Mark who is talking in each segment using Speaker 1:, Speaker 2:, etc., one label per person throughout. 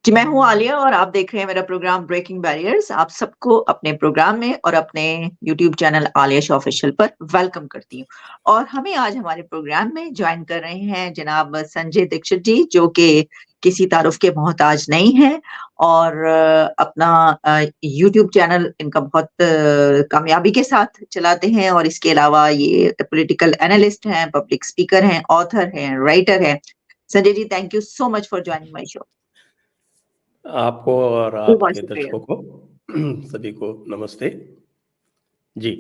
Speaker 1: जी, मैं हूँ आलिया और आप देख रहे हैं मेरा प्रोग्राम ब्रेकिंग बैरियर्स। आप सबको अपने प्रोग्राम में और अपने YouTube channel Alia show official पर वेलकम करती हूँ। और हमें आज हमारे प्रोग्राम में जॉइन कर रहे हैं जनाब संजय दीक्षित जी, जो कि किसी तारुफ के मोहताज नहीं हैं और अपना यूट्यूब चैनल इनका बहुत कामयाबी के साथ चलाते हैं और इसके अलावा ये पॉलिटिकल एनालिस्ट हैं, पब्लिक स्पीकर हैं, ऑथर हैं, राइटर हैं। Sanjay ji, thank you so much for joining my show.
Speaker 2: आपको और
Speaker 1: जी, बहुत
Speaker 2: आपके
Speaker 1: शुक्रिया।
Speaker 2: दर्शकों को सभी को नमस्ते। जी,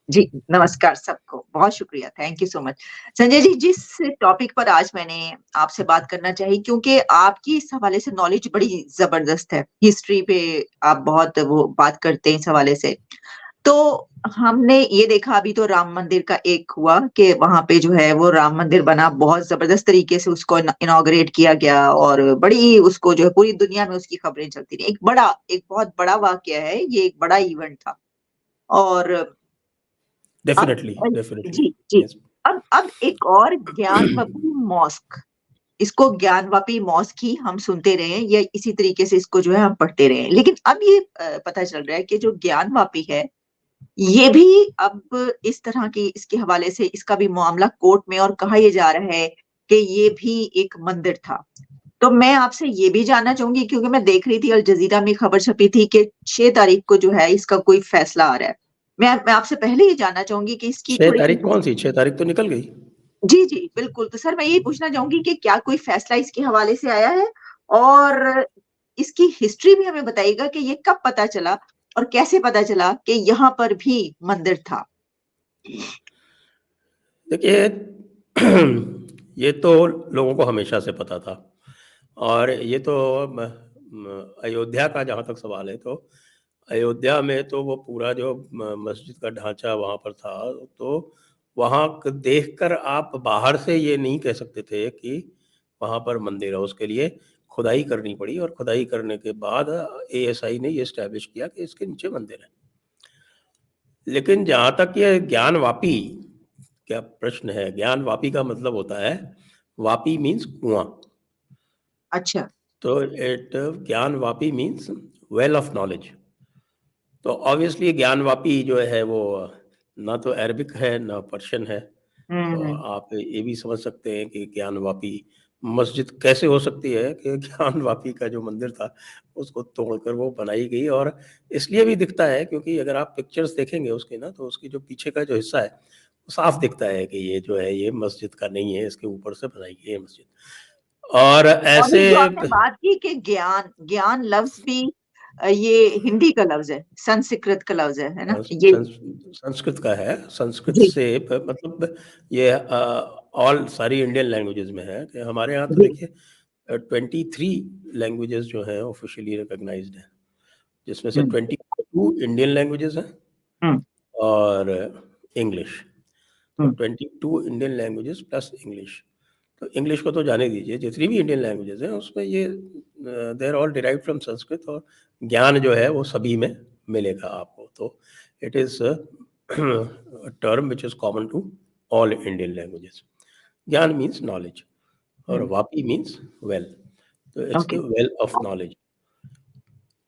Speaker 1: जी, नमस्कार सबको, बहुत शुक्रिया, thank you so much. Sanjay ji, जिस टॉपिक पर आज मैंने आपसे बात करना चाही क्योंकि आपकी इस हवाले से नॉलेज बड़ी ज़बरदस्त है, हिस्ट्री पे आप बहुत वो बात करते हैं इस हवाले से। तो हमने ये देखा अभी तो राम मंदिर का एक हुआ कि वहाँ पे जो है वो राम मंदिर बना, बहुत ज़बरदस्त तरीके से उसको इनॉग्रेट किया गया और बड़ी उसको जो है पूरी दुनिया में उसकी खबरें चलती रहीं। एक बहुत बड़ा वाक़या है, ये एक बड़ा इवेंट था और अब
Speaker 2: डेफ़िनेटली, डेफ़िनेटली,
Speaker 1: जी, जी।
Speaker 2: यस।
Speaker 1: अब एक और ज्ञानवापी मॉस्क, इसको ज्ञानवापी मॉस्क ही हम सुनते रहे हैं या इसी तरीके से इसको जो है हम पढ़ते रहे हैं। लेकिन अब ये पता चल रहा है कि जो ज्ञानवापी है, ये भी अब इस तरह की इसके हवाले से इसका भी मामला कोर्ट में और कहा ये जा रहा है कि ये भी एक मंदिर था। तो मैं आपसे ये भी जानना चाहूँगी क्योंकि मैं देख रही थी अल जज़ीरा में खबर छपी थी कि 6 तारीख को जो है इसका कोई फैसला आ रहा है। मैं आपसे पहले ये जानना चाहूँगी कि इसकी
Speaker 2: 6
Speaker 1: थोड़ी-सी
Speaker 2: तारीख कौन-सी? 6 तारीख तो निकल गई।
Speaker 1: जी, जी, बिल्कुल। तो सर मैं यही पूछना चाहूँगी कि क्या कोई फैसला इसके हवाले से आया है? और इसकी हिस्ट्री भी हमें बताइएगा कि ये कब पता चला और कैसे पता चला कि यहाँ पर भी मंदिर था?
Speaker 2: देखिए ये तो लोगों को हमेशा से पता था और ये तो अयोध्या का जहाँ तक सवाल है तो अयोध्या में तो वो पूरा जो मस्जिद का ढाँचा वहाँ पर था, तो वहाँ क देखकर आप बाहर से ये नहीं कह सकते थे कि वहाँ पर मंदिर है। उसके लिए खुदाई करनी पड़ी और खुदाई करने के बाद एएसआई ने ये एस्टैब्लिश किया कि इसके नीचे मंदिर है। लेकिन जहाँ तक ये ज्ञानवापी क्या प्रश्न है, ज्ञानवापी का मतलब होता है, वापी मीन्स कुआँ।
Speaker 1: अच्छा।
Speaker 2: तो it Gyanvapi means well of knowledge. तो ऑब्वियसली ज्ञानवापी जो है वो ना तो अरबिक है, ना पर्शियन है।
Speaker 1: हुँ,
Speaker 2: तो
Speaker 1: हुँ।
Speaker 2: आप ये भी समझ सकते हैं कि ज्ञानवापी मस्जिद कैसे हो सकती है कि ज्ञानवापी का जो मंदिर था, उसको तोड़कर वो बनाई गई और इसलिए भी दिखता है क्योंकि अगर आप पिक्चर्स देखेंगे उसकी ना, तो उसकी जो पीछे का जो हिस्सा है, वो साफ दिखता है कि ये जो है ये मस्जिद का नहीं है, इसके ऊपर से बनाई गई है मस्जिद। और
Speaker 1: और
Speaker 2: ऐसे
Speaker 1: ये जो आपने बात की कि ज्ञान, ज्ञान लफ्ज़ भी ये हिंदी का लफ्ज़ है, संस्कृत का लफ्ज़ है ना? ये
Speaker 2: संस्कृत का है, संस्कृत
Speaker 1: जी,
Speaker 2: से मतलब ये ऑल सारी इंडियन लैंग्वेजेज़ में है कि हमारे यहाँ तो
Speaker 1: जी।
Speaker 2: देखिए 23 लैंग्वेजेज़ जो हैं ऑफ़िशियली रिकॉग्नाइज़्ड हैं, जिसमें से
Speaker 1: हुँ,
Speaker 2: 22 इंडियन लैंग्वेजेज़ हैं
Speaker 1: हुँ,
Speaker 2: और इंग्लिश। तो
Speaker 1: हुँ,
Speaker 2: 22 इंडियन लैंग्वेजेज़ प्लस इंग्लिश। तो इंग्लिश को तो जाने दीजिए, जितनी भी इंडियन लैंग्वेजेज़ हैं उसमें ये they are all derived from Sanskrit और ज्ञान जो है वो सभी में मिलेगा आपको। तो it is a term which is common to all Indian languages. Gyan means knowledge और
Speaker 1: हुँ,
Speaker 2: वापी मीन्स वेल, तो it's
Speaker 1: okay.
Speaker 2: The well of knowledge.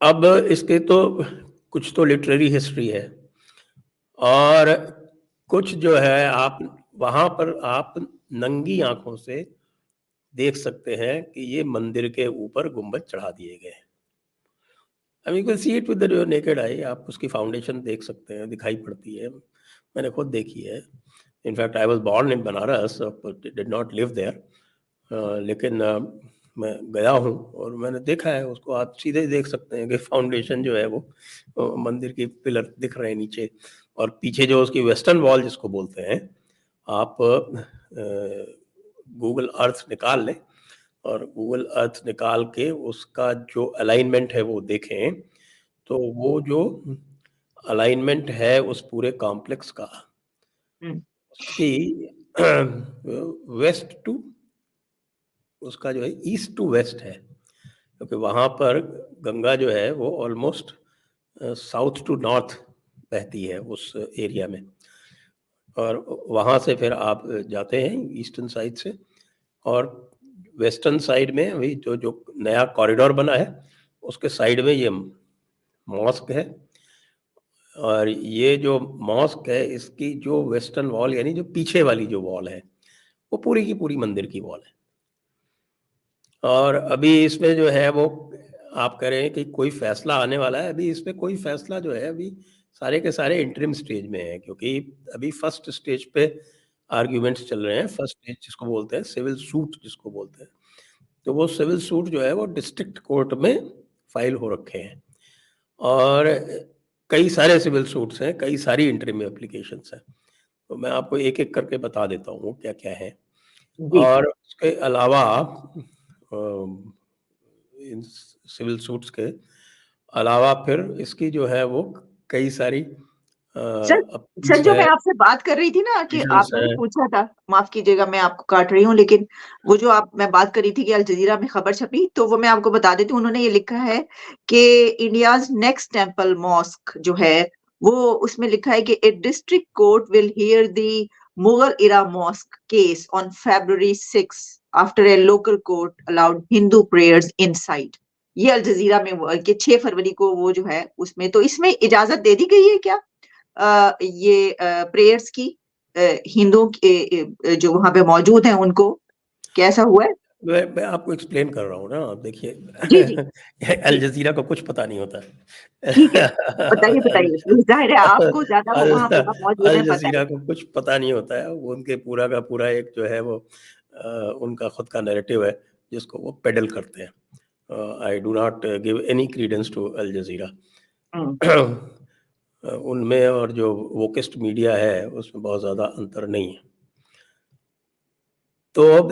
Speaker 2: अब इसके तो कुछ तो लिटरेरी हिस्ट्री है और कुछ जो है आप वहाँ पर आप नंगी आँखों से देख सकते हैं कि ये मंदिर के ऊपर गुंबद चढ़ा दिए गए हैं। I mean you can see it with your naked eye. आप उसकी फाउंडेशन देख सकते हैं, दिखाई पड़ती है। मैंने खुद देखी है। In fact I was born in Banaras but did not live there. लेकिन मैं गया हूँ और मैंने देखा है उसको। आप सीधे देख सकते हैं कि फाउंडेशन जो है वो मंदिर के पिलर दिख रहे हैं नीचे और पीछे जो उसकी वेस्टर्न वॉल जिसको बोलते हैं, आप गूगल अर्थ निकाल लें और गूगल अर्थ निकाल के उसका जो अलाइनमेंट है वो देखें, तो वो जो अलाइनमेंट है उस पूरे कॉम्प्लेक्स का,
Speaker 1: हुँ,
Speaker 2: उसकी वेस्ट टू उसका जो है ईस्ट टू वेस्ट है, क्योंकि वहाँ पर गंगा जो है वो ऑलमोस्ट साउथ टू नॉर्थ बहती है उस एरिया में और वहाँ से फिर आप जाते हैं ईस्टर्न साइड से और वेस्टर्न साइड में अभी जो नया कॉरिडोर बना है उसके साइड में ये मॉस्क है, और ये जो मॉस्क है इसकी जो वेस्टर्न वॉल यानी जो पीछे वाली जो वॉल है वो पूरी की पूरी मंदिर की वॉल है। और अभी इसमें जो है वो आप कह रहे हैं कि कोई फैसला आने वाला है, अभी इसमें कोई फैसला जो है अभी सारे के सारे इंटरिम स्टेज में है, क्योंकि अभी फर्स्ट स्टेज पे आर्ग्यूमेंट्स चल रहे हैं। फर्स्ट स्टेज जिसको बोलते हैं सिविल सूट जिसको बोलते हैं, तो वो सिविल सूट जो है वो डिस्ट्रिक्ट कोर्ट में फाइल हो रखे हैं, और कई सारे सिविल सूट्स हैं, कई सारी इंटरिम एप्लीकेशंस हैं। तो मैं आपको एक एक करके बता देता हूँ क्या क्या है।
Speaker 1: जी।
Speaker 2: और उसके अलावा इन सिविल सूट्स के अलावा फिर इसकी जो है वो कई सारी
Speaker 1: सर सर,
Speaker 2: अपील्स
Speaker 1: जो
Speaker 2: है,
Speaker 1: मैं आपसे बात कर रही थी ना कि
Speaker 2: पिटीशंस
Speaker 1: आपने
Speaker 2: है।
Speaker 1: भी पूछा था, माफ कीजिएगा मैं आपको काट रही हूँ, लेकिन वो जो मैं बात कर रही थी कि अल जजीरा में खबर छपी, तो वो मैं आपको बता देती हूँ। उन्होंने ये लिखा है कि इंडियाज नेक्स्ट टेम्पल मॉस्क जो है, वो उसमें लिखा है कि a district court will hear the Mughal era mosque case on February 6 after a local court allowed Hindu prayers inside. ये अल जजीरा में कि 6 फरवरी को वो जो है उसमें, तो इसमें इजाजत दे दी गई है क्या ये प्रेयर्स की, हिंदुओं के जो वहां पे मौजूद हैं उनको, कैसा हुआ है?
Speaker 2: मैं आपको एक्सप्लेन कर रहा हूँ ना, आप
Speaker 1: जी जी
Speaker 2: देखिए अल
Speaker 1: जी,
Speaker 2: जजीरा को कुछ पता नहीं होता
Speaker 1: ठीक है, बताइए
Speaker 2: अल
Speaker 1: बताइए प्लीज, जाहिर है आपको ज्यादा
Speaker 2: अल
Speaker 1: वहां पे आप मौजूद
Speaker 2: अल
Speaker 1: हैं, पता है।
Speaker 2: जजीरा को कुछ पता नहीं होता है। वो उनके पूरा का पूरा एक जो है वो उनका खुद का नैरेटिव है जिसको वो पेडल करते हैं। I do not give any credence to Al Jazeera.
Speaker 1: Hmm,
Speaker 2: उनमें और जो वोकिस्ट मीडिया है उसमें बहुत ज़्यादा अंतर नहीं है। तो अब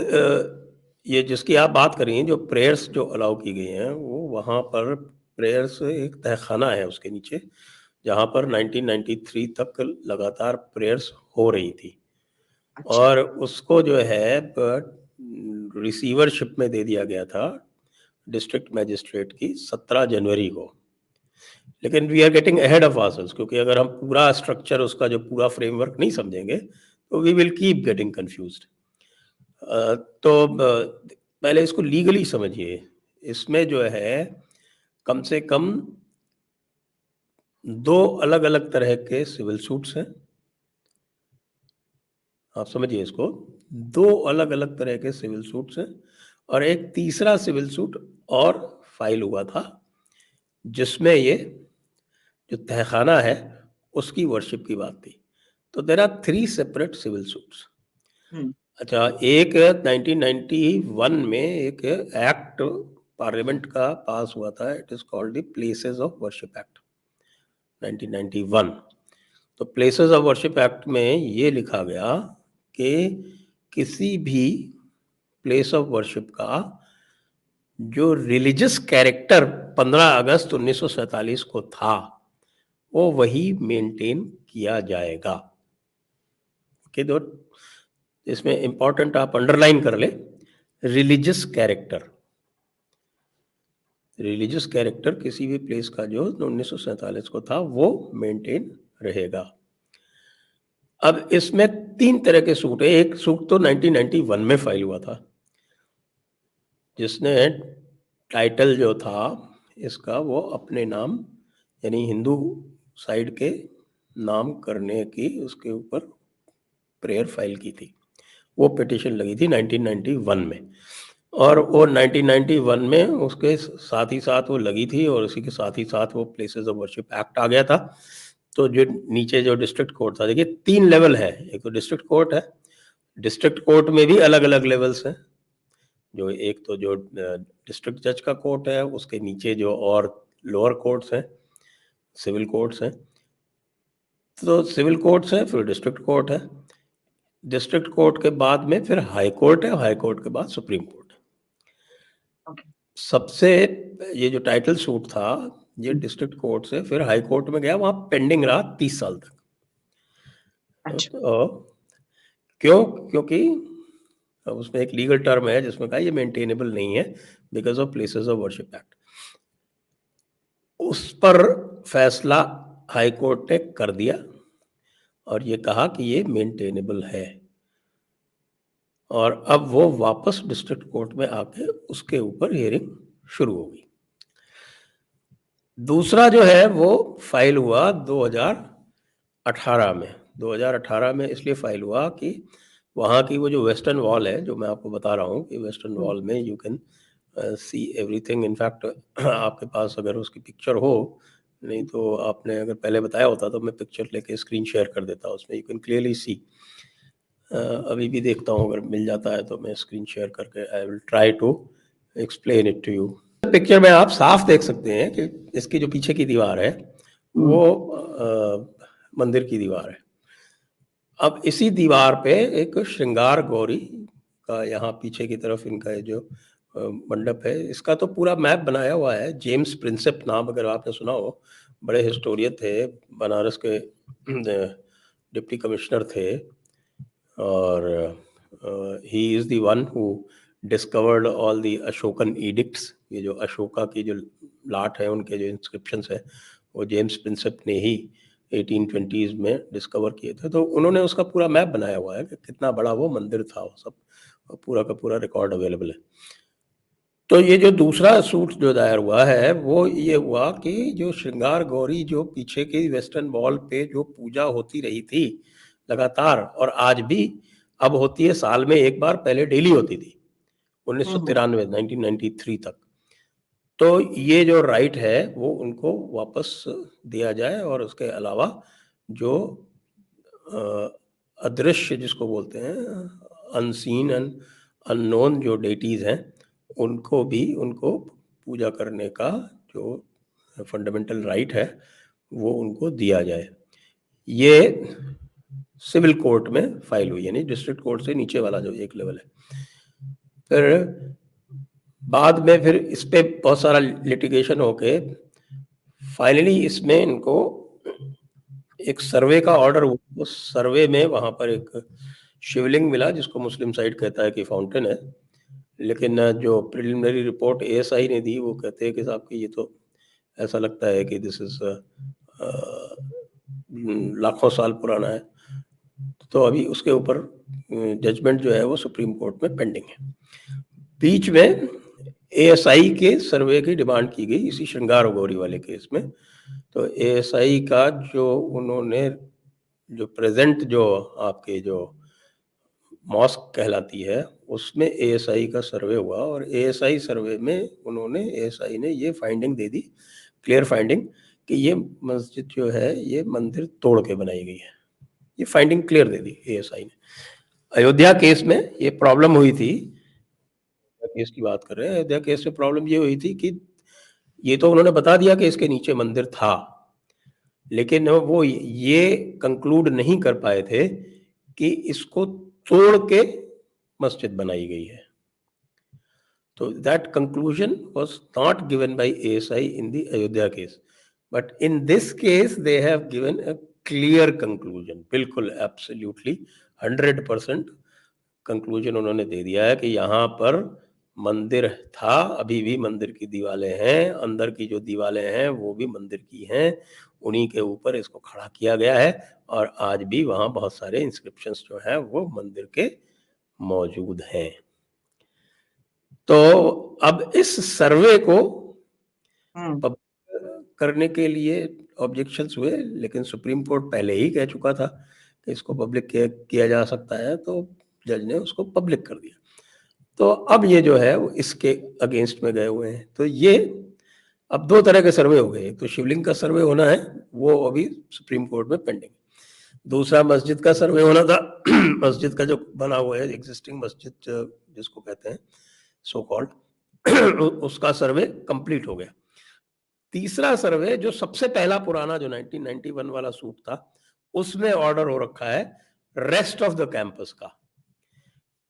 Speaker 2: ये जिसकी आप बात कर रही हैं, जो प्रेयर्स जो अलाउ की गई हैं, वो वहाँ पर प्रेयर्स एक तहखाना है उसके नीचे, जहाँ पर 1993 तक लगातार प्रेयर्स हो रही थी,
Speaker 1: अच्छा।
Speaker 2: और उसको जो है रिसीवरशिप में दे दिया गया था डिस्ट्रिक्ट मजिस्ट्रेट की 17 जनवरी को। लेकिन we are getting ahead of ourselves, क्योंकि अगर हम पूरा स्ट्रक्चर उसका जो पूरा फ्रेमवर्क नहीं समझेंगे तो we will keep getting confused. तो पहले इसको लीगली समझिए। इसमें जो है कम से कम 2 अलग-अलग तरह के सिविल सूट्स हैं। आप समझिए इसको, 2 अलग-अलग तरह के सिविल सूट्स हैं, और एक तीसरा सिविल सूट और फाइल हुआ था, जिसमें ये जो तहखाना है उसकी वर्शिप की बात थी। तो there are 3 separate civil suits.
Speaker 1: Hmm,
Speaker 2: अच्छा, एक 1991 में एक एक्ट पार्लियामेंट का पास हुआ था, it is called the places of worship act 1991। तो प्लेसेस ऑफ वर्शिप एक्ट में ये लिखा गया कि किसी भी प्लेस ऑफ वर्शिप का जो रिलीजियस कैरेक्टर 15 अगस्त 1947 को था वो वही मेंटेन किया जाएगा। ओके, तो इसमें इंपॉर्टेंट आप अंडरलाइन कर ले, रिलीजियस कैरेक्टर। रिलीजियस कैरेक्टर किसी भी प्लेस का जो 1947 को था वो मेंटेन रहेगा। अब इसमें 3 तरह के सूट है। एक सूट तो 1991 में फाइल हुआ था, जिसने टाइटल जो था इसका वो अपने नाम यानी हिंदू साइड के नाम करने की उसके ऊपर प्रेयर फाइल की थी। वो पिटिशन लगी थी 1991 में, और वो 1991 में उसके साथ ही साथ वो लगी थी, और उसी के साथ ही साथ वो प्लेसेस ऑफ वर्शिप एक्ट आ गया था। तो जो नीचे जो डिस्ट्रिक्ट कोर्ट था, देखिए 3 लेवल है। एक तो डिस्ट्रिक्ट कोर्ट है, डिस्ट्रिक्ट कोर्ट में भी अलग अलग लेवल्स हैं। जो एक तो जो डिस्ट्रिक्ट जज का कोर्ट है, उसके नीचे जो और लोअर कोर्ट्स हैं, सिविल कोर्ट्स हैं। तो सिविल कोर्ट्स हैं, फिर डिस्ट्रिक्ट कोर्ट है, डिस्ट्रिक्ट कोर्ट के बाद में फिर हाई कोर्ट है, हाई कोर्ट के बाद सुप्रीम कोर्ट है।
Speaker 1: ओके।
Speaker 2: सबसे ये जो टाइटल सूट था ये डिस्ट्रिक्ट कोर्ट से फिर हाई कोर्ट में गया, वहां पेंडिंग रहा 30 साल तक।
Speaker 1: अच्छा।
Speaker 2: तो क्यों? क्योंकि उसमें एक लीगल टर्म है जिसमें कहा ये मेंटेनेबल नहीं है because of places of worship act. उस पर फैसला हाई कोर्ट ने कर दिया और ये कहा कि ये मेंटेनेबल है। और अब वो वापस डिस्ट्रिक्ट कोर्ट में आके उसके ऊपर हियरिंग शुरू होगी। दूसरा जो है वो फाइल हुआ 2018 में। 2018 में इसलिए फाइल हुआ कि वहाँ की वो जो वेस्टर्न वॉल है, जो मैं आपको बता रहा हूँ कि वेस्टर्न वॉल में you can see everything. In fact आपके पास अगर उसकी पिक्चर हो, नहीं तो आपने अगर पहले बताया होता तो मैं पिक्चर लेके स्क्रीन शेयर कर देता, उसमें यू कैन क्लियरली सी। अभी भी देखता हूँ, अगर मिल जाता है तो मैं स्क्रीन शेयर करके I will try to explain it to you. Picture में आप साफ देख सकते हैं कि इसकी जो पीछे की दीवार है वो मंदिर की दीवार है। अब इसी दीवार पे एक श्रृंगार गौरी का यहाँ पीछे की तरफ इनका ये जो मंडप है, इसका तो पूरा मैप बनाया हुआ है। जेम्स प्रिंसेप नाम अगर आपने सुना हो, बड़े हिस्टोरियन थे, बनारस के डिप्टी कमिश्नर थे, और he is the one who discovered all the Ashokan addicts. ये जो अशोका की जो लाट है, उनके जो इंस्क्रिप्शंस हैं, वो जेम्स प्रिंसेप ने ही 1820s में डिस्कवर किए थे। तो उन्होंने उसका पूरा मैप बनाया हुआ है कि कितना बड़ा वो मंदिर था, वो सब पूरा का पूरा रिकॉर्ड अवेलेबल है। तो ये जो दूसरा सूट जो दायर हुआ है वो ये हुआ कि जो श्रृंगार गौरी जो पीछे की वेस्टर्न वॉल पे जो पूजा होती रही थी लगातार, और आज भी अब होती है साल में एक बार, पहले डेली होती थी 1993 1993 तक। तो ये जो राइट है वो उनको वापस दिया जाए, और उसके अलावा जो अदृश्य जिसको बोलते हैं, अनसीन एंड अननोन जो डेटीज हैं, उनको भी उनको पूजा करने का जो फंडामेंटल राइट है वो उनको दिया जाए। ये सिविल कोर्ट में फाइल हुई, यानी डिस्ट्रिक्ट कोर्ट से नीचे वाला जो एक लेवल है। फिर बाद में फिर इस पे बहुत सारा लिटिगेशन होके फाइनली इसमें इनको एक सर्वे का ऑर्डर हुआ। उस सर्वे में वहां पर एक शिवलिंग मिला जिसको मुस्लिम साइड कहता है कि फाउंटेन है, लेकिन जो प्रिलिमिनरी रिपोर्ट एएसआई ने दी वो कहते हैं कि साहब कि ये तो ऐसा लगता है कि दिस इज लाखों साल पुराना है। तो अभी उसके ऊपर जजमेंट जो है वो सुप्रीम कोर्ट में पेंडिंग है। बीच में एएसआई के सर्वे की डिमांड की गई इसी श्रृंगार गौरी वाले केस में। तो एएसआई का जो उन्होंने जो प्रेजेंट जो आपके जो मॉस्क कहलाती है उसमें एएसआई का सर्वे हुआ, और एएसआई सर्वे में एएसआई ने ये फाइंडिंग दे दी, क्लियर फाइंडिंग, कि ये मस्जिद जो है ये मंदिर तोड़ के बनाई गई है। ये फाइंडिंग क्लियर दे दी एएसआई ने। अयोध्या केस में ये प्रॉब्लम हुई थी, केस की बात कर रहे हैं, अयोध्या केस में प्रॉब्लम ये हुई थी कि ये तो उन्होंने बता दिया कि इसके नीचे मंदिर था, लेकिन वो ये कंक्लूड नहीं कर पाए थे कि इसको तोड़ के मस्जिद बनाई गई है। तो that conclusion was not given by ASI in the Ayodhya case, but in this case they have given a clear conclusion, बिल्कुल एब्सोल्युटली 100% कंक्लूजन उन्होंने दे दिया है कि यहाँ पर मंदिर था, अभी भी मंदिर की दीवारें हैं, अंदर की जो दीवारें हैं वो भी मंदिर की हैं, उन्हीं के ऊपर इसको खड़ा किया गया है, और आज भी वहाँ बहुत सारे इंस्क्रिप्शंस जो हैं वो मंदिर के मौजूद हैं। तो अब इस सर्वे को करने के लिए ऑब्जेक्शंस हुए, लेकिन सुप्रीम कोर्ट पहले ही कह चुका था कि इसको पब्लिक किया जा सकता है, तो जज ने उसको पब्लिक कर दिया। तो अब ये जो है वो इसके अगेंस्ट में गए हुए हैं। तो ये अब दो तरह के सर्वे हो गए, एक तो शिवलिंग का सर्वे होना है, वो अभी सुप्रीम कोर्ट में पेंडिंग। दूसरा मस्जिद का सर्वे होना था मस्जिद का जो बना हुआ है एग्जिस्टिंग मस्जिद जिसको कहते हैं सो कॉल्ड उसका सर्वे कंप्लीट हो गया। तीसरा सर्वे जो सबसे पहला पुराना जो 1991 वाला सूट था, उसमें ऑर्डर हो रखा है रेस्ट ऑफ द कैंपस का,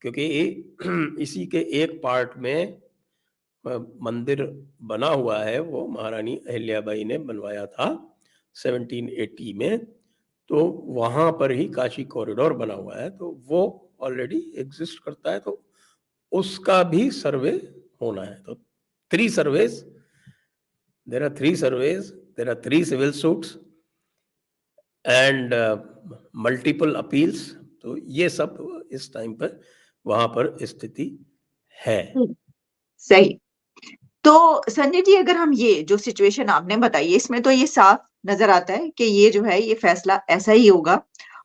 Speaker 2: क्योंकि इसी के एक पार्ट में मंदिर बना हुआ है, वो महारानी अहिल्याबाई ने बनवाया था 1780 में। तो वहां पर ही काशी कॉरिडोर बना हुआ है, तो वो ऑलरेडी एग्जिस्ट करता है, तो उसका भी सर्वे होना है। तो 3 surveys, there are 3 surveys, there are 3 civil suits and multiple appeals। तो ये सब इस टाइम पर वहां पर स्थिति है।
Speaker 1: सही। तो संजय जी, अगर हम ये जो सिचुएशन आपने बताई है, इसमें तो ये साफ नजर आता है कि ये जो है ये फैसला ऐसा ही होगा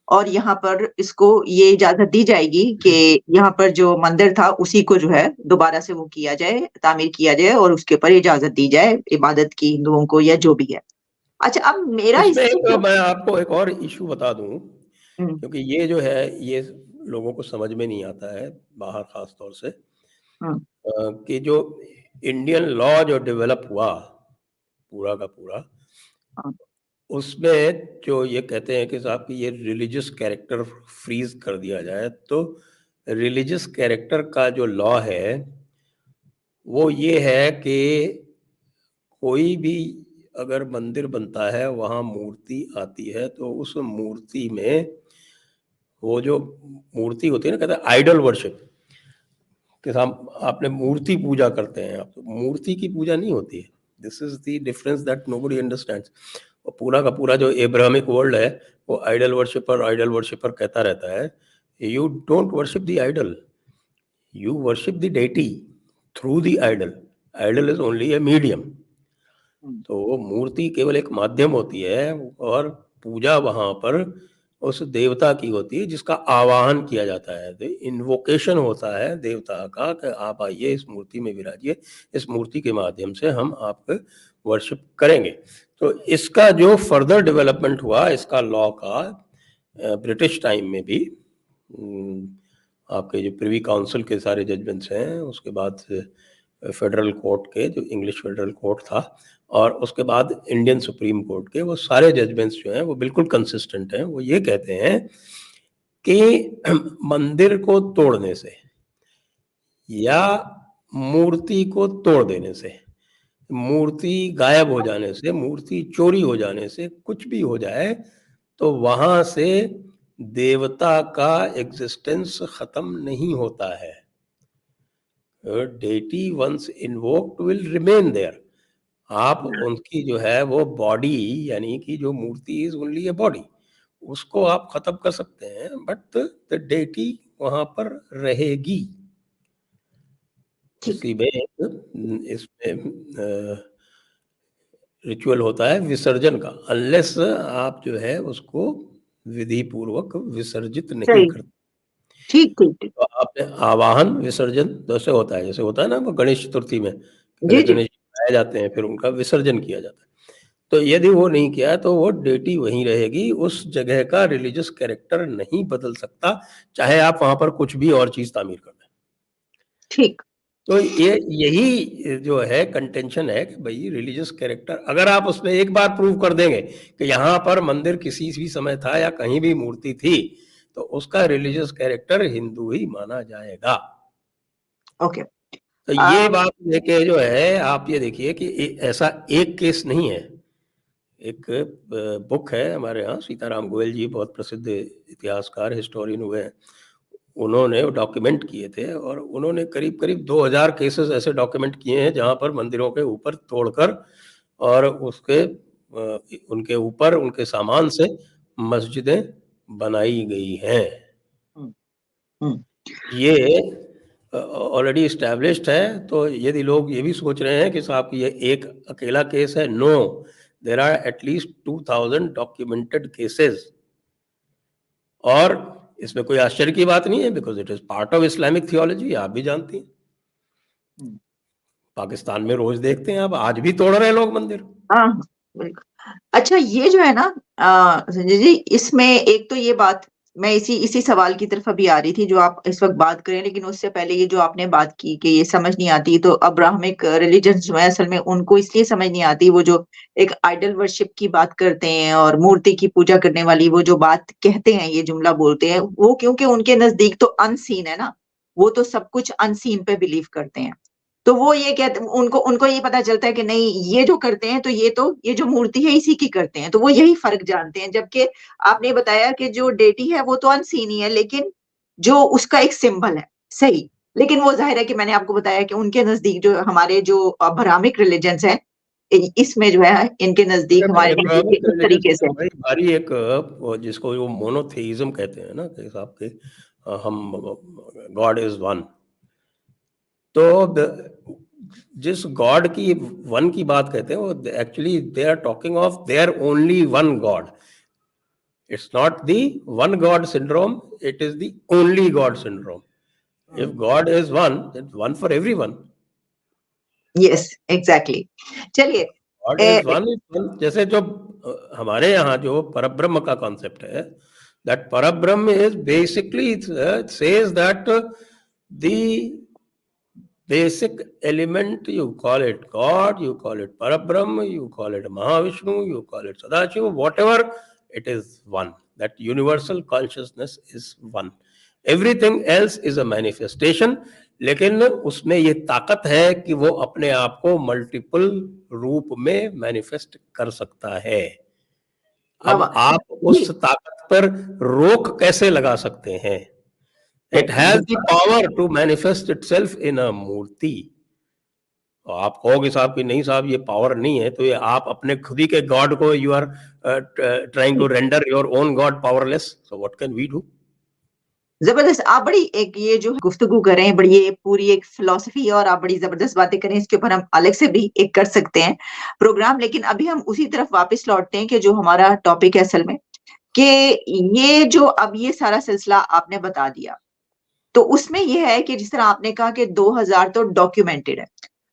Speaker 1: और यहाँ पर इसको ये इजाजत दी जाएगी कि यहाँ पर जो मंदिर था उसी को जो है दोबारा से वो किया जाए, तामीर किया जाए और उसके ऊपर इजाजत दी जाए इबादत की हिंदुओं को या जो भी है। अच्छा, अब मेरा
Speaker 2: इसमें
Speaker 1: इससे
Speaker 2: एक मैं आपको एक और इशू बता दूं,
Speaker 1: हम्म,
Speaker 2: क्योंकि ये जो है ये लोगों को समझ में नहीं आता है बाहर, खास तौर से
Speaker 1: हम्म,
Speaker 2: कि जो इंडियन लॉ जो डेवलप हुआ पूरा का पूरा,
Speaker 1: हाँ,
Speaker 2: उसमें जो ये कहते हैं कि साहब कि ये रिलीजियस कैरेक्टर फ्रीज कर दिया जाए, तो रिलीजियस कैरेक्टर का जो लॉ है वो ये है कि कोई भी अगर मंदिर बनता है, वहाँ मूर्ति आती है, तो उस मूर्ति में वो जो मूर्ति होती है ना, कहते हैं आइडल वर्शिप, कि हम आपने मूर्ति पूजा करते हैं आप, तो मूर्ति की पूजा नहीं होती है। This is the difference that nobody understands. और पूरा का पूरा जो एब्राहमिक वर्ल्ड है वो आइडल वर्शिपर कहता रहता है। You don't worship the idol, you worship the deity through the idol. Idol is only a medium.
Speaker 1: Hmm,
Speaker 2: तो वो मूर्ति केवल एक माध्यम होती है और पूजा वहां पर उस देवता की होती है जिसका आवाहन किया जाता है। तो इन्वोकेशन होता है देवता का कि आप आइए, इस मूर्ति में विराजिए, इस मूर्ति के माध्यम से हम आपको वर्शिप करेंगे। तो इसका जो फर्दर डेवलपमेंट हुआ इसका लॉ का, ब्रिटिश टाइम में भी आपके जो प्रिवी काउंसिल के सारे जजमेंट्स हैं, उसके बाद फेडरल कोर्ट के जो इंग्लिश फेडरल कोर्ट था, और उसके बाद इंडियन सुप्रीम कोर्ट के, वो सारे जजमेंट्स जो हैं वो बिल्कुल कंसिस्टेंट हैं। वो ये कहते हैं कि मंदिर को तोड़ने से या मूर्ति को तोड़ देने से, मूर्ति गायब हो जाने से, मूर्ति चोरी हो जाने से, कुछ भी हो जाए, तो वहां से देवता का एग्जिस्टेंस खत्म नहीं होता है। Deity once invoked will remain there. आप उनकी जो है वो बॉडी, यानी कि जो मूर्ति इज ओनली ए बॉडी, उसको आप खत्म कर सकते हैं, बट द डेटी वहां पर रहेगी।
Speaker 1: ठीक।
Speaker 2: इसी में इसमें रिचुअल होता है विसर्जन का, अनलेस आप जो है उसको विधि पूर्वक विसर्जित नहीं
Speaker 1: सही।
Speaker 2: करते।
Speaker 1: ठीक ठीक ठीक।
Speaker 2: तो आपने आवाहन विसर्जन जैसे होता है, जैसे होता है ना वो गणेश चतुर्थी में,
Speaker 1: जी
Speaker 2: पहले
Speaker 1: जी।
Speaker 2: गणेश जी लाए जाते हैं फिर उनका विसर्जन किया जाता है। तो यदि वो नहीं किया तो वो डेटी वहीं रहेगी, उस जगह का रिलीजियस कैरेक्टर नहीं बदल सकता, चाहे आप वहां पर कुछ भी और चीज तामीर कर दें।
Speaker 1: ठीक।
Speaker 2: तो ये यही जो है कंटेंशन है कि भाई रिलीजियस कैरेक्टर अगर आप उसमें एक बार प्रूव कर देंगे कि यहाँ पर मंदिर किसी भी समय था या कहीं भी मूर्ति थी, तो उसका रिलीजियस कैरेक्टर हिंदू ही माना जाएगा।
Speaker 1: ओके।
Speaker 2: तो ये बात लेके जो है आप ये देखिए कि ऐसा एक केस नहीं है। एक बुक है हमारे यहाँ, सीताराम गोयल जी बहुत प्रसिद्ध इतिहासकार हिस्टोरियन हुए हैं, उन्होंने डॉक्यूमेंट किए थे और उन्होंने करीब करीब 2000 केसेस ऐसे डॉक्यूमेंट किए हैं जहाँ पर मंदिरों के ऊपर तोड़कर और उसके उनके ऊपर उनके सामान से मस्जिदें बनाई गई हैं।
Speaker 1: हम्म, हम्म,
Speaker 2: ये ऑलरेडी इस्टेब्लिश्ड है। तो यदि लोग ये भी सोच रहे हैं कि साहब ये एक अकेला केस है, no, there are at least 2000 documented cases. और इसमें कोई आश्चर्य की बात नहीं है, because it is part of Islamic theology, आप भी जानती हैं।
Speaker 1: हम्म।
Speaker 2: पाकिस्तान में रोज देखते हैं, अब आज भी तोड़ रहे हैं लोग मंदिर।
Speaker 1: हाँ हाँ, बिल्कुल। अच्छा, ये जो है ना संजय जी, इसमें एक तो ये बात, मैं इसी इसी सवाल की तरफ अभी आ रही थी जो आप इस वक्त बात करें, लेकिन उससे पहले ये जो आपने बात की कि ये समझ नहीं आती, तो अब्राहमिक रिलीजन जो है असल में उनको इसलिए समझ नहीं आती, वो जो एक आइडल वर्शिप की बात करते हैं और मूर्ति की पूजा करने वाली वो जो बात कहते हैं, ये जुमला बोलते हैं, वो क्योंकि उनके नजदीक तो अनसीन है ना, वो तो सब कुछ अनसीन पे बिलीव करते हैं। तो वो ये कहते, उनको उनको ये पता चलता है कि नहीं, ये जो करते हैं तो ये जो मूर्ति है इसी की करते हैं, तो वो यही फर्क जानते हैं। जबकि आपने बताया कि जो डेटी है वो तो अनसीन ही है, लेकिन जो उसका एक सिंबल है, सही। लेकिन वो जाहिर है कि मैंने आपको बताया कि उनके नजदीक जो हमारे जो ब्राह्मिक रिलीजन्स हैं, इसमें जो है इनके नजदीक, हमारे नजदीक
Speaker 2: इकोनॉमिक
Speaker 1: इस
Speaker 2: रिलीजन
Speaker 1: तरीके से।
Speaker 2: भाई भारी एक वो जिसको वो मोनोथेइज्म कहते हैं ना, कि साहब के हम गॉड इज वन, तो जिस गॉड की वन की बात कहते हैं वो actually they are talking of their only one god. It's not the one God syndrome, it is the only God syndrome. If God is one, it's one for everyone.
Speaker 1: Yes exactly. चलिए
Speaker 2: God is one is one. जैसे जो हमारे यहाँ जो परब्रह्म का concept है, that परब्रह्म is basically it says that the basic element, you call it God, you call it Parabrahma, you call it Mahavishnu, you call it Sadashiva, whatever, it is one. That universal consciousness is one. Everything else is a manifestation. लेकिन उसमें ये ताकत है कि वो अपने आप को मल्टीपल रूप में मैनिफेस्ट कर सकता है. अब आप उस ताकत पर रोक कैसे लगा सकते हैं? It has the power to manifest itself in a मूर्ति. आप कहोगे साहब कि नहीं साहब ये पावर नहीं है, तो ये आप अपने खुद ही के गॉड को you are trying to render your own god powerless. So what can we do?
Speaker 1: जबरदस्त. आप बड़ी एक ये जो गुफ्तगू कर रहे हैं, बड़ी ये पूरी एक फिलॉसफी है और आप बड़ी जबरदस्त बातें करें. इसके ऊपर हम अलग से भी एक कर सकते हैं प्रोग्राम. लेकिन अभी हम उसी तरफ वापस लौटते हैं कि जो हमारा टॉपिक है असल में, कि ये जो अब ये सारा सिलसिला आपने बता दिया, तो उसमें ये है कि जिस तरह आपने कहा कि 2000 तो डॉक्यूमेंटेड है,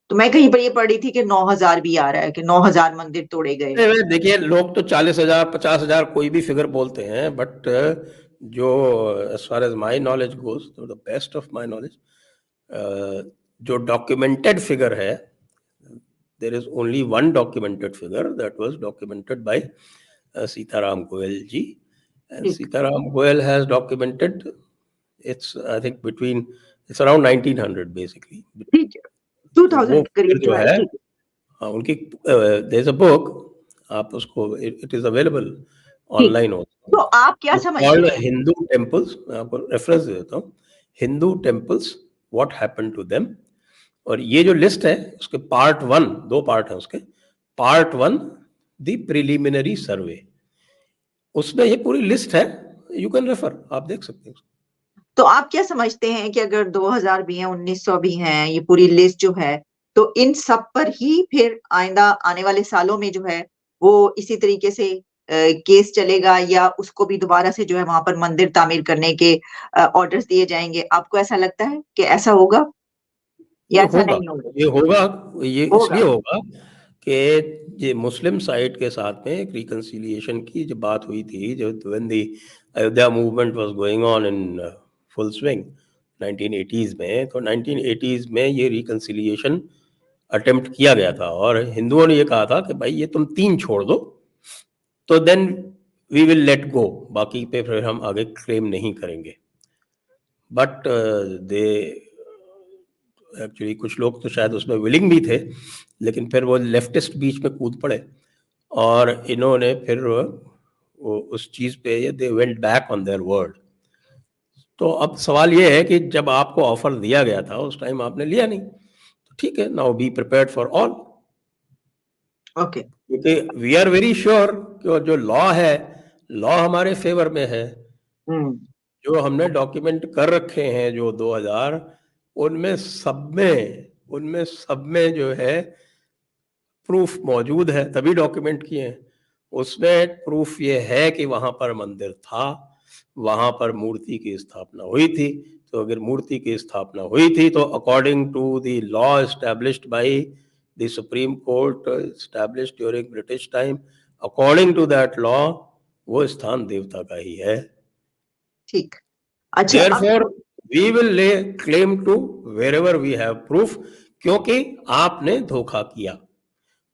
Speaker 1: तो मैं कहीं पर ये पढ़ी थी कि 9000 भी आ रहा है, कि 9000 मंदिर तोड़े गए.
Speaker 2: देखिए, लोग तो 40,000 50,000 कोई भी फिगर बोलते हैं, बट जो as far as my knowledge goes, the best of my knowledge, जो डॉक्यूमेंटेड फिगर है, there is only one documented figure that was documented by Sitaram Goyal ji. And Sitaram Goyal has documented, it's I think between, it's around 1900 basically.
Speaker 1: ठीक है, 2000 करीब
Speaker 2: जो है
Speaker 1: ठीक है.
Speaker 2: उनकी there is a book, आप उसको it is available online also.
Speaker 1: तो आप क्या समझते हैं?
Speaker 2: हिंदू टेम्पल्स, मैं आपको रेफरेंस दे देता हूँ. Hindu temples, what happened to them. और ये जो लिस्ट है उसके पार्ट 1, 2 पार्ट है उसके. पार्ट 1 द प्रिलिमिनरी सर्वे, उसमें ये पूरी लिस्ट है, यू कैन रेफर, आप देख सकते हैं.
Speaker 1: तो आप क्या समझते हैं कि अगर 2000 भी हैं, 1900 भी हैं, ये पूरी लिस्ट जो है, तो इन सब पर ही फिर आइंदा आने वाले सालों में जो है वो इसी तरीके से केस चलेगा, या उसको भी दोबारा से जो है वहां पर मंदिर तामीर करने के ऑर्डर्स दिए जाएंगे? आपको ऐसा लगता है कि ऐसा होगा या ऐसा नहीं होगा?
Speaker 2: ये होगा, ये इसलिए होगा कि ये मुस्लिम साइड के साथ में एक रिकंसिलिएशन की जब बात हुई थी, जब when the Ayodhya movement was going on in full swing 1980s में, तो 1980s में ये रिकंसिलिएशन अटेम्प्ट किया गया था, और हिंदुओं ने ये कहा था कि भाई ये तुम 3 छोड़ दो, तो then we will let go, बाकी पे फिर हम आगे क्लेम नहीं करेंगे. बट दे एक्चुअली कुछ लोग तो शायद उसमें विलिंग भी थे, लेकिन फिर वो लेफ्टिस्ट बीच में कूद पड़े, और इन्होंने फिर वो उस चीज़ पे they went back on their word. तो अब सवाल ये है कि जब आपको ऑफर दिया गया था उस टाइम आपने लिया नहीं, तो ठीक है, now be prepared for all.
Speaker 1: Okay,
Speaker 2: क्योंकि वी आर वेरी श्योर कि जो लॉ है, लॉ हमारे फेवर में है. जो हमने डॉक्यूमेंट कर रखे हैं जो 2000, उनमें सब में जो है प्रूफ मौजूद है, तभी डॉक्यूमेंट किए हैं. उसमें प्रूफ ये है कि वहां पर मंदिर था, वहां पर मूर्ति की स्थापना हुई थी. तो अगर मूर्ति की स्थापना हुई थी तो according to the law established by the Supreme Court, established during British time, according to that law वो स्थान देवता का ही है.
Speaker 1: ठीक. अच्छा,
Speaker 2: Therefore, we will lay claim to wherever we have proof, क्योंकि आपने धोखा किया,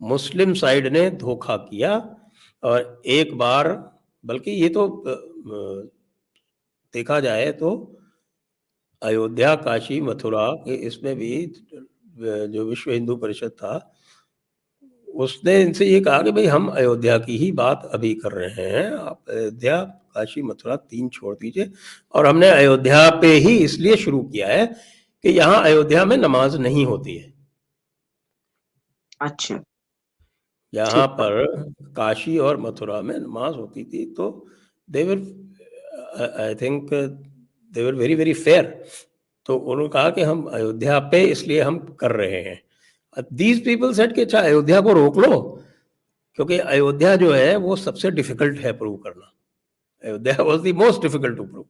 Speaker 2: मुस्लिम साइड ने धोखा किया. और एक बार, बल्कि ये तो देखा जाए तो अयोध्या, काशी, मथुरा, इसमें भी जो विश्व हिंदू परिषद था, उसने इनसे ये कहा कि भाई हम अयोध्या की ही बात अभी कर रहे हैं, आप अयोध्या, काशी, मथुरा 3 छोड़ दीजिए. और हमने अयोध्या पे ही इसलिए शुरू किया है कि यहाँ अयोध्या में नमाज नहीं होती है.
Speaker 1: अच्छा,
Speaker 2: यहाँ पर काशी और मथुरा में नमाज होती थी. तो they were, I think they were very very fair. तो उन्होंने कहा कि हम अयोध्या पे इसलिए हम कर रहे हैं। दीज पीपल सेड कि अच्छा अयोध्या को रोक लो, क्योंकि अयोध्या जो है वो सबसे डिफिकल्ट है प्रूव करना। Ayodhya was the most difficult to prove.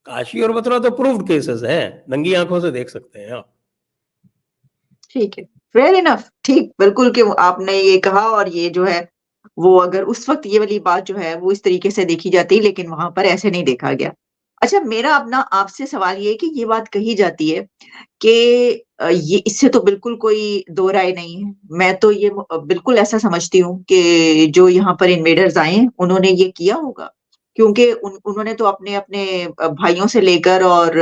Speaker 2: Kashi और मथुरा तो प्रूव्ड केसेस हैं, नंगी आंखों से देख सकते हैं आप।
Speaker 1: ठीक है, फेयर इनफ, ठीक, बिल्कुल कि वो आपने ये कहा और ये जो है, वो अगर उस वक़्त ये वाली बात जो है वो इस तरीके से देखी जाती, लेकिन वहाँ पर ऐसे नहीं देखा गया। अच्छा, मेरा अपना आपसे सवाल ये है कि ये बात कही जाती है कि ये इससे तो बिल्कुल कोई दो राय नहीं है। मैं तो ये बिल्कुल ऐसा समझती हूँ कि जो यहाँ पर इन्वेडर्स आए हैं, उन्होंने ये किया होगा। क्योंकि उन्होंने तो अपने-अपने भाइयों से लेकर और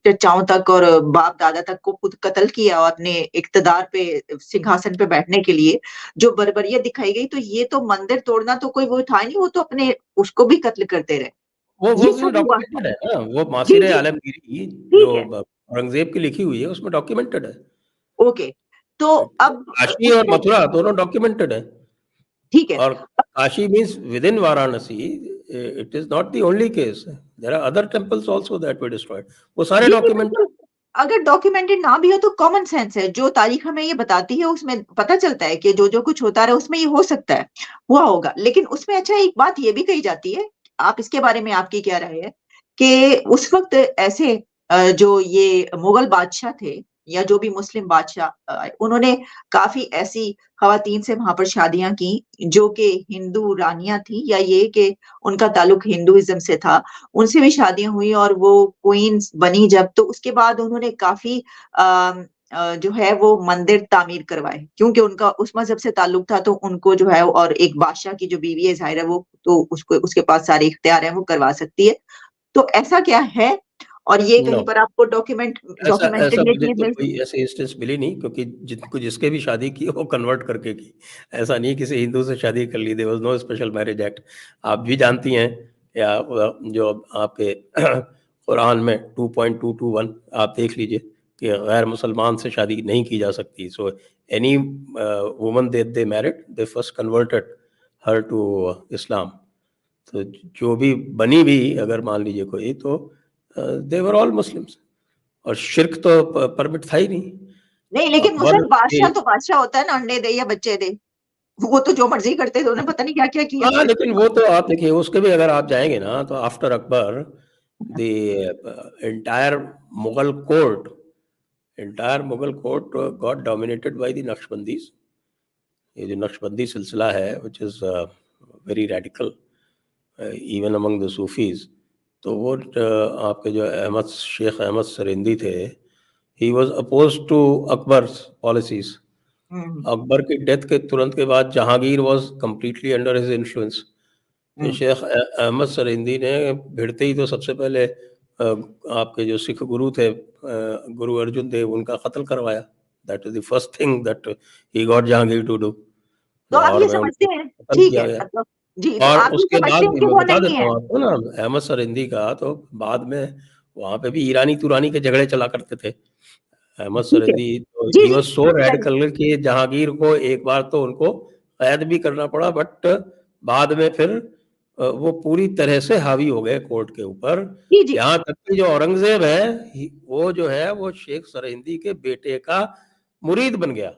Speaker 1: चचाओं तक और बाप-दादा तक को खुद कत्ल किया और अपने इक़्तिदार पे सिंहासन पे बैठने के लिए। जो बर्बरियत दिखाई गई, तो ये तो मंदिर तोड़ना तो कोई वो था नहीं, वो तो अपने उसको भी कत्ल करते रहे।
Speaker 2: वो
Speaker 1: ये
Speaker 2: भी
Speaker 1: सब हुआ है।
Speaker 2: डॉक्यूमेंटेड है ना, वो
Speaker 1: जी,
Speaker 2: मासीर
Speaker 1: जी,
Speaker 2: आलमगीरी जो
Speaker 1: ठीक है,
Speaker 2: औरंगज़ेब की लिखी हुई है उसमें डॉक्यूमेंटेड है।
Speaker 1: ओके। तो अब
Speaker 2: काशी और
Speaker 1: उसमें
Speaker 2: मथुरा दोनों डॉक्यूमेंटेड है।
Speaker 1: ठीक है।
Speaker 2: और Kashi means within Varanasi, it is not the only case, there are other temples also that were destroyed, वो सारे
Speaker 1: जी, जी,
Speaker 2: डॉक्यूमेंट।
Speaker 1: बिल्कुल। अगर डॉक्यूमेंटेड ना भी हो तो कॉमन सेंस है, जो तारीख हमें ये बताती है उसमें पता चलता है कि जो-जो कुछ होता रहा उसमें ये हो सकता है, हुआ होगा। लेकिन उसमें अच्छा एक बात ये भी कही जाती है, आप इसके बारे में आपकी क्या राय है? कि उस वक़्त ऐसे जो ये मुगल बादशाह थे या जो भी मुस्लिम बादशाह उन्होंने काफ़ी ऐसी ख़वातीन से वहाँ पर शादियाँ की, जो कि हिंदू रानियाँ थी या ये कि उनका ताल्लुक हिंदुइज़्म से था। उनसे भी शादियाँ हुई और वो क्वीन्स बनी जब, तो उसके बाद उन्होंने काफ़ी जो है वो मंदिर तामीर करवाए, क्योंकि उनका उस मज़हब से ताल्लुक था, तो उनको जो है और एक बादशाह की जो बीवी है ज़ाहिर है वो तो उसको उसके पास सारे इख्तियार हैं, वो करवा सकती है। तो ऐसा क्या है? और ये
Speaker 2: नो,
Speaker 1: कहीं पर आपको
Speaker 2: ऐसा
Speaker 1: डॉक्यूमेंटेड
Speaker 2: ऐसा
Speaker 1: ये
Speaker 2: मुझे
Speaker 1: चीज़
Speaker 2: तो
Speaker 1: मिल
Speaker 2: कोई ऐसी इंस्टेंस मिली नहीं, क्योंकि जिनको जिसके भी शादी की वो कन्वर्ट करके की। ऐसा नहीं किसी हिंदू से शादी कर ली, there was no special marriage act. आप भी जानती हैं, या जो आपके कुरान में 2.221 आप देख लीजिए कि गैर मुसलमान से शादी नहीं की जा सकती। So any woman that they married, they first converted her to Islam. तो जो भी बनी भी अगर मान लीजिए कोई, तो दे वर ऑल मुस्लिम्स। और शिर्क तो परमिट था ही नहीं।
Speaker 1: नहीं, लेकिन
Speaker 2: अकबर
Speaker 1: मुसलमान
Speaker 2: के,
Speaker 1: बादशाह तो बादशाह होता है ना, अंडे दे या बच्चे दे। वो तो जो मर्ज़ी करते थे, उन्होंने पता नहीं क्या-क्या किया।
Speaker 2: हाँ, लेकिन वो तो आप देखिए उसके भी अगर आप जाएँगे ना, तो after Akbar the entire Mughal court entire Mughal court got dominated by the Naqshbandis. ये जो नक्शबंदी सिलसिला है which is very radical even among the Sufis. तो वो आपके जो शेख अहमद सरिंदी थे, he was opposed to Akbar's policies.
Speaker 1: Hmm,
Speaker 2: Akbar की डेथ के तुरंत के बाद Jahangir was completely under his influence. तो
Speaker 1: हुँ।
Speaker 2: शेख अहमद सरिंदी ने भिड़ते ही तो सबसे पहले आपके जो सिख गुरु थे गुरु अर्जुन देव, उनका कत्ल करवाया। That is the first thing that he got Jahangir to do.
Speaker 1: तो आप
Speaker 2: लाहौर
Speaker 1: ये
Speaker 2: में
Speaker 1: समझते
Speaker 2: उनको
Speaker 1: हैं,
Speaker 2: कत्ल
Speaker 1: ठीक
Speaker 2: किया
Speaker 1: है,
Speaker 2: गया।
Speaker 1: मतलब जी, तो
Speaker 2: और
Speaker 1: आप ये
Speaker 2: उसके बाद
Speaker 1: समझते हैं
Speaker 2: भी
Speaker 1: कि
Speaker 2: मैं
Speaker 1: वो
Speaker 2: बता
Speaker 1: नहीं
Speaker 2: देता
Speaker 1: है।
Speaker 2: हूँ आपको ना, अहमद सरिंदी का तो बाद में वहाँ पे भी ईरानी-तुरानी के झगड़े चला करते थे। अहमद
Speaker 1: ठीक है।
Speaker 2: सरिंदी तो
Speaker 1: जी,
Speaker 2: ही
Speaker 1: जी,
Speaker 2: वाज़ सो
Speaker 1: बताइए।
Speaker 2: रेडिकल कि जहांगीर को एक बार तो उनको कैद भी करना पड़ा, बट बाद में फिर वो पूरी तरह से हावी हो गए कोर्ट के ऊपर।
Speaker 1: जी, जी।
Speaker 2: यहाँ तक कि जो औरंगज़ेब है वो जो है वो शेख सरिंदी के बेटे का मुरीद बन गया।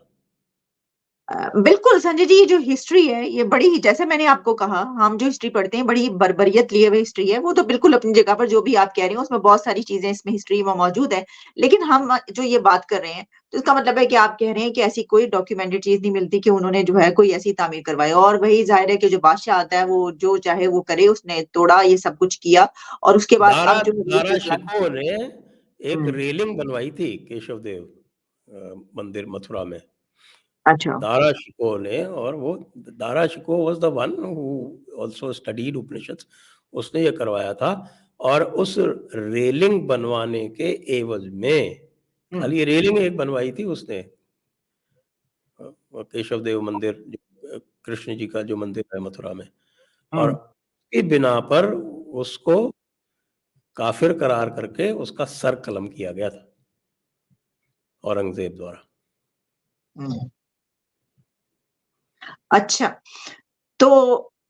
Speaker 1: बिल्कुल संजय जी, ये जो हिस्ट्री है, ये बड़ी ही, जैसे मैंने आपको कहा, हम जो हिस्ट्री पढ़ते हैं, बड़ी ही बर्बरियत लिए हुए हिस्ट्री है। वो तो बिल्कुल अपनी जगह पर जो भी आप कह रहे हो, उसमें बहुत सारी चीज़ें इसमें हिस्ट्री में मौजूद है। लेकिन हम जो ये बात कर रहे हैं, तो इसका मतलब है कि आप कह रहे हैं कि ऐसी कोई डॉक्यूमेंटेड चीज़ नहीं मिलती कि उन्होंने जो है कोई ऐसी तामीर करवाई, और वही ज़ाहिर है कि जो बादशाह आता है, वो जो चाहे वो करे, उसने तोड़ा, ये सब कुछ किया और उसके बाद
Speaker 2: दारा
Speaker 1: अब जो है ये
Speaker 2: दारा
Speaker 1: सिलसिला।
Speaker 2: शिकोह ने एक
Speaker 1: हुँ,
Speaker 2: रेलिंग बनवाई थी केशव देव मंदिर मथुरा में।
Speaker 1: अच्छा।
Speaker 2: दारा शिकोह ने, और वो Dara Shikoh was the one who also studied Upanishads. उसने ये करवाया था। और उस रेलिंग बनवाने के एवज़ में,
Speaker 1: हुँ,
Speaker 2: खाली रेलिंग एक बनवाई थी उसने, केशव देव मंदिर जो कृष्ण जी का जो मंदिर है मथुरा में, और
Speaker 1: हुँ,
Speaker 2: उसकी बिना पर उसको काफ़िर करार करके उसका सर कलम किया गया था औरंगज़ेब द्वारा।
Speaker 1: हुँ। अच्छा। तो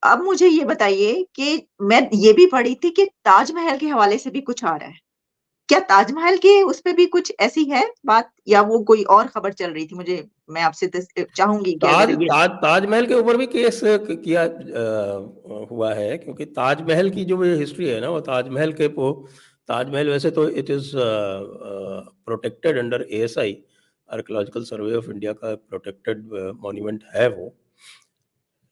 Speaker 1: अब मुझे ये बताइए कि मैं ये भी पढ़ी थी कि ताजमहल के हवाले से भी कुछ आ रहा है। क्या ताजमहल के उस पे भी कुछ ऐसी है बात, या वो कोई और खबर चल रही थी? मैं आपसे चाहूंगी कि अगर ये
Speaker 2: ताजमहल के ऊपर भी केस किया हुआ है, क्योंकि ताजमहल की जो हिस्ट्री है ना, वो ताजमहल वैसे तो it is protected under ASI, archaeological survey of India का प्रोटेक्टेड मॉन्यूमेंट है वो,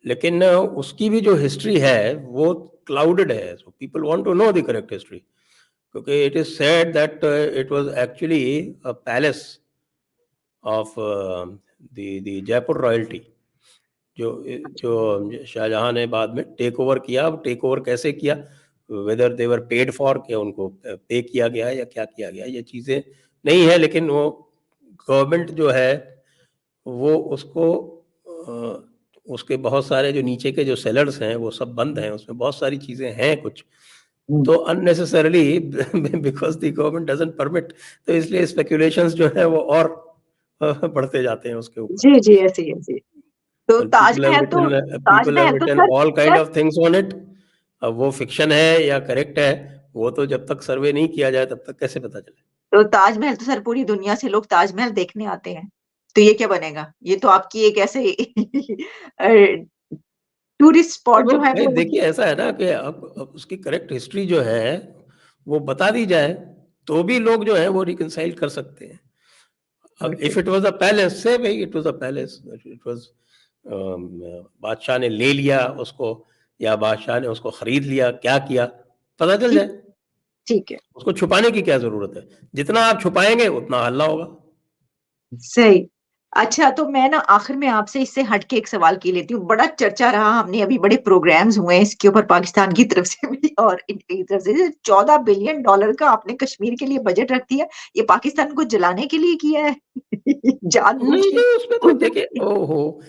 Speaker 2: लेकिन उसकी भी जो हिस्ट्री है वो क्लाउडेड है, so people want to know the correct history, क्योंकि it is said that it was actually a palace of the Jaipur royalty, जो जो शाहजहां ने बाद में टेक ओवर किया। अब टेक ओवर कैसे किया, whether they were paid for, क्या उनको पे किया गया है या क्या किया गया, ये चीज़ें नहीं है, लेकिन वो गवर्नमेंट जो है वो उसको उसके बहुत सारे जो नीचे के जो सेलर्स हैं वो सब बंद हैं, उसमें बहुत सारी चीज़ें हैं कुछ, तो unnecessarily because the government doesn't permit, तो इसलिए स्पेकुलेशंस जो है वो और बढ़ते जाते हैं उसके ऊपर।
Speaker 1: जी, जी, ऐसी ऐसी। तो
Speaker 2: And people have
Speaker 1: ताजमहल तो
Speaker 2: written
Speaker 1: sir
Speaker 2: all kind
Speaker 1: sir
Speaker 2: of things on it। अब वो फिक्शन है या करेक्ट है, वो तो जब तक सर्वे नहीं किया जाए तब तक कैसे पता चले।
Speaker 1: तो ताजमहल तो सर पूरी दुनिया से लोग ताजमहल देखने आते हैं, तो ये क्या बनेगा? ये तो आपकी एक ऐसे टूरिस्ट
Speaker 2: तो
Speaker 1: स्पॉट
Speaker 2: वो
Speaker 1: जो है
Speaker 2: भाई
Speaker 1: वो।
Speaker 2: देखिए ऐसा है ना कि अब उसकी करेक्ट हिस्ट्री जो है वो बता दी जाए तो भी लोग जो है वो रिकंसाइल कर सकते हैं। अब
Speaker 1: okay.
Speaker 2: If it was a palace, से भाई it was a palace, it was बादशाह ने ले लिया उसको या बादशाह ने उसको खरीद लिया, क्या किया पता चल
Speaker 1: ठीक,
Speaker 2: जाए।
Speaker 1: ठीक है।
Speaker 2: उसको छुपाने की क्या जरूरत है, जितना आप छुपाएंगे उतना हल्ला होगा।
Speaker 1: सही। अच्छा, तो मैं ना आखिर में आपसे इससे हटके एक सवाल की लेती हूँ। बड़ा चर्चा रहा, हमने अभी बड़े प्रोग्राम्स हुए हैं इसके ऊपर पाकिस्तान की तरफ से भी और इंडिया की तरफ से। $14 बिलियन का आपने कश्मीर के लिए बजट रख दिया, ये पाकिस्तान को जलाने के लिए किया है? जानबूझ
Speaker 2: नहीं
Speaker 1: के
Speaker 2: नहीं, उसमें तो
Speaker 1: कुछ।
Speaker 2: देखिए ओहो,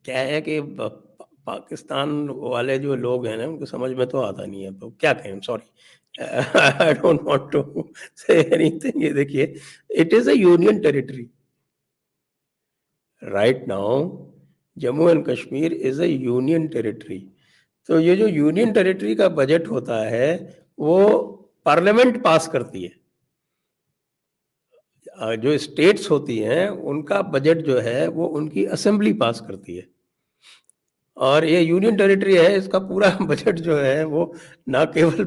Speaker 2: क्या है कि पाकिस्तान वाले जो लोग हैं ना उनको समझ में तो आता नहीं है, तो क्या कहें, sorry I don't want to say anything. ये देखिए, it is a union territory right now, Jammu and Kashmir is a union territory. तो ये जो यूनियन टेरिटरी का बजट होता है वो पार्लियामेंट पास करती है। जो स्टेट्स होती हैं उनका बजट जो है वो उनकी असेंबली पास करती है, और ये यूनियन टेरिटरी है, इसका पूरा बजट जो है वो ना केवल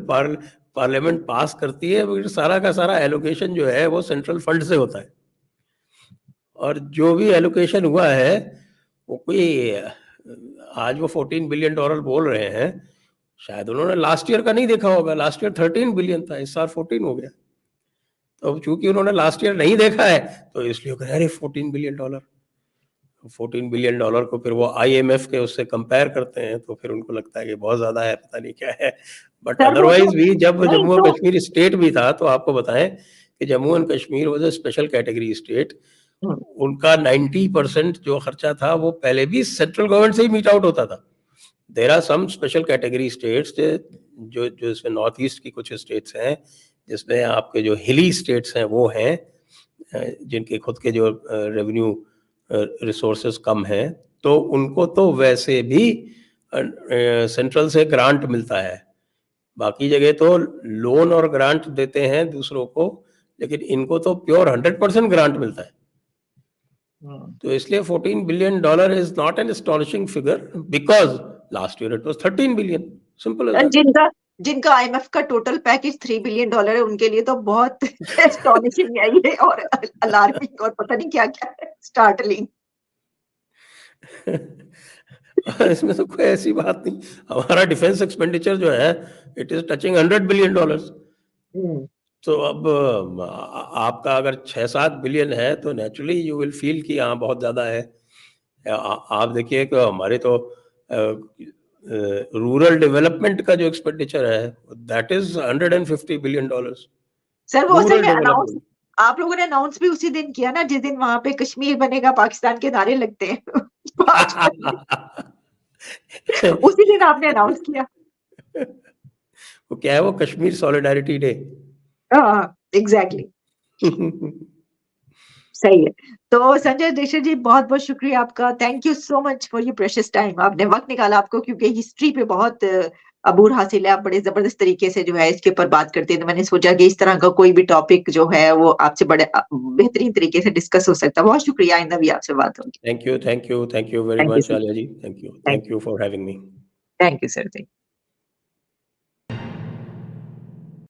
Speaker 2: पार्लियामेंट पास करती है, बल्कि सारा का सारा एलोकेशन जो है वो सेंट्रल फंड से होता है। और जो भी एलोकेशन हुआ है वो कोई आज वो $14 बिलियन बोल रहे हैं, शायद उन्होंने लास्ट ईयर का नहीं देखा होगा, लास्ट ईयर 13 बिलियन था, इस साल 14 हो गया। तो चूंकि उन्होंने लास्ट ईयर नहीं देखा है तो इसलिए कह रहे अरे $14 बिलियन, $14 बिलियन को फिर वो IMF के उससे कंपेयर करते हैं तो फिर उनको लगता है कि बहुत ज्यादा है, पता नहीं क्या है। बट
Speaker 1: सर वो तो
Speaker 2: अदरवाइज भी जब
Speaker 1: नहीं
Speaker 2: जम्मू और
Speaker 1: तो।
Speaker 2: कश्मीर स्टेट भी था तो आपको बताएं कि Jammu and Kashmir was a special category state.
Speaker 1: Hmm,
Speaker 2: उनका 90% जो खर्चा था वो पहले भी सेंट्रल गवर्नमेंट से ही मीट आउट होता था। There are some special category states, जो जो इसमें नॉर्थ ईस्ट की कुछ स्टेट्स हैं, जिसमें आपके जो हिली स्टेट्स हैं वो हैं, जिनके खुद के जो रेवेन्यू रिसोर्सेज कम हैं, तो उनको तो वैसे भी सेंट्रल से ग्रांट मिलता है। बाकी जगह तो लोन और ग्रांट देते हैं दूसरों को, लेकिन इनको तो प्योर 100% ग्रांट मिलता है।
Speaker 1: हम्म।
Speaker 2: तो इसलिए $14 billion is not an astonishing figure, because last year it was 13 billion, simple as that.
Speaker 1: जिनका जिनका IMF का टोटल पैकेज $3 बिलियन है, उनके लिए तो बहुत एस्टोनिशिंग है ये, और अलार्मिंग, और पता नहीं क्या क्या है, स्टार्टलिंग।
Speaker 2: इसमें तो कोई ऐसी बात नहीं, हमारा डिफेंस एक्सपेंडिचर जो है इट इज टचिंग $100 बिलियन। तो अब आपका अगर 6-7 बिलियन है तो नेचुरली यू विल फील कि हाँ बहुत ज़्यादा है। आप देखिए कि हमारे तो रूरल डेवलपमेंट का जो एक्सपेंडिचर है दैट इज $150 बिलियन।
Speaker 1: सर वो असल
Speaker 2: रूरल
Speaker 1: में अनाउंस
Speaker 2: डेवलपमेंट।
Speaker 1: आप लोगों ने अनाउंस भी उसी दिन किया ना, जिस दिन वहां पे कश्मीर बनेगा पाकिस्तान के नारे लगते हैं। भाजपा ने, उसी दिन आपने अनाउंस किया।
Speaker 2: वो क्या है, वो कश्मीर सॉलिडारिटी डे।
Speaker 1: हाँ, एग्जैक्टली। सही है। तो संजय दीक्षित जी, बहुत बहुत शुक्रिया आपका। Thank you so much for your precious time, आपने वक्त निकाला आपको, क्योंकि हिस्ट्री पे बहुत अबूर हासिल है, आप बड़े ज़बरदस्त तरीके से जो है इसके ऊपर बात करते हैं, तो मैंने सोचा कि इस तरह का कोई भी टॉपिक जो है वो आपसे बड़े बेहतरीन तरीके से डिस्कस हो सकता है। बहुत शुक्रिया, आइंदा भी आपसे बात होगी।
Speaker 2: Thank you very
Speaker 1: thank you
Speaker 2: much
Speaker 1: sir.
Speaker 2: Alia ji, thank you for having me.
Speaker 1: Thank you sir. Thank